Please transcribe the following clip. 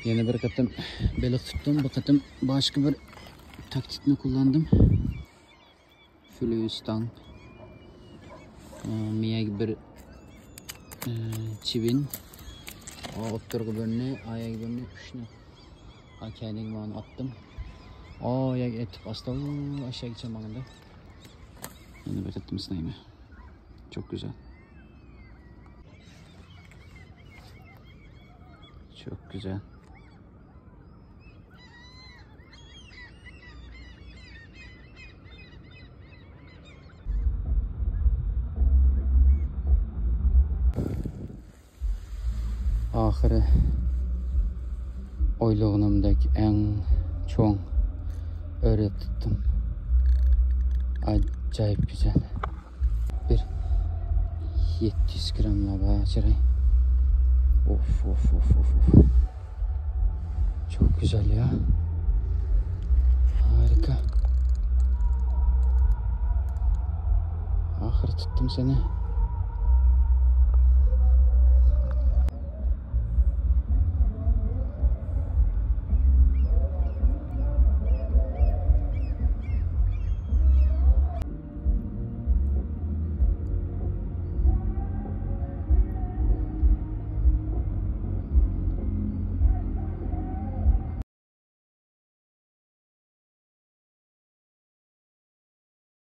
Yeni bir katım balık tuttum. Bu katım başka bir taktikini kullandım. Fluistan. Miyag bir çivin. Otturgu bölüne, ayak bölüne üçüne. Kendimi bana attım. Ayak etip asla aşağı gideceğim bana da. Yeni bir katım sınayım. Çok güzel. Çok güzel. Ahırı oyluğunumdaki en çoğun öğrettim. Acayip güzel. Bir 700 gramla bağışıray. Of. Çok güzel ya. Harika. Ahır tuttum seni.